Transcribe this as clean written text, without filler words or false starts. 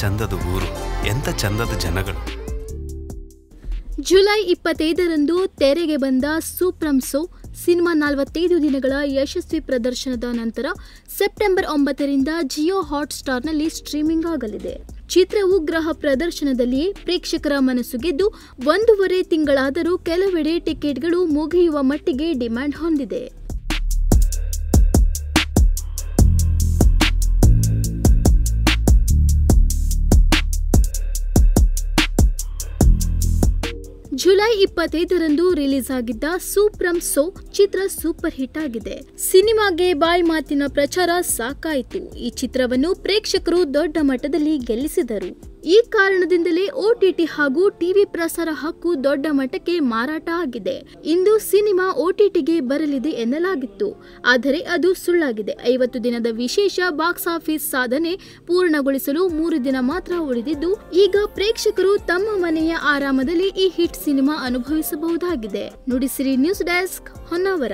ಚಂದದ ಊರು, ಎಂತ ಚಂದದ ಜನಗಳು. ಜುಲೈ 25ರಂದು ತೆರೆಗೆ ಬಂದ ಸೂಪ್ರಮ್ ಸೋ ಸಿನಿಮಾ 45 ದಿನಗಳ ಯಶಸ್ವಿ ಪ್ರದರ್ಶನದ ನಂತರ ಸೆಪ್ಟೆಂಬರ್ 9ರಿಂದ ಜಿಯೋ ಹಾಟ್‌ಸ್ಟಾರ್‌ನಲ್ಲಿ ಸ್ಟ್ರೀಮಿಂಗ್ ಆಗಲಿದೆ. ಚಿತ್ರವು ಗೃಹ ಪ್ರದರ್ಶನದಲ್ಲಿಯೇ ಪ್ರೇಕ್ಷಕರ ಮನಸ್ಸು ಗೆದ್ದು 1.5 ತಿಂಗಳಾದರೂ ಕೆಲವೆಡೆ ಟಿಕೆಟ್ಗಳು ಮುಗಿಯುವ ಮಟ್ಟಿಗೆ ಡಿಮ್ಯಾಂಡ್ ಹೊಂದಿದೆ. ಜುಲೈ 25ರಂದು ರಿಲೀಸ್ ಆಗಿದ್ದ ಸೂಪ್ರಮ್ ಸೋ ಚಿತ್ರ ಸೂಪರ್ ಹಿಟ್ ಆಗಿದೆ. ಸಿನಿಮಾಗೆ ಬಾಯ್ ಮಾತಿನ ಪ್ರಚಾರ ಸಾಕಾಯಿತು. ಈ ಚಿತ್ರವನ್ನು ಪ್ರೇಕ್ಷಕರು ದೊಡ್ಡ ಮಟ್ಟದಲ್ಲಿ ಗೆಲ್ಲಿಸಿದರು. ಈ ಕಾರಣದಿಂದಲೇ OTT ಹಾಗೂ ಟಿವಿ ಪ್ರಸಾರ ಹಕ್ಕು ದೊಡ್ಡ ಮಟ್ಟಕ್ಕೆ ಮಾರಾಟ ಆಗಿದೆ. ಇಂದು ಸಿನಿಮಾ OTTಗೆ ಬರಲಿದೆ ಎನ್ನಲಾಗಿತ್ತು. ಆದರೆ ಅದು ಸುಳ್ಳಾಗಿದೆ. 50 ದಿನದ ವಿಶೇಷ ಬಾಕ್ಸ್ ಆಫೀಸ್ ಸಾಧನೆ ಪೂರ್ಣಗೊಳಿಸಲು 3 ದಿನ ಮಾತ್ರ ಉಳಿದಿದ್ದು, ಈಗ ಪ್ರೇಕ್ಷಕರು ತಮ್ಮ ಮನೆಯ ಆರಾಮದಲ್ಲಿ ಈ ಹಿಟ್ ಸಿನಿಮಾ ಅನುಭವಿಸಬಹುದಾಗಿದೆ. Nudisiri news desk, Honnavar.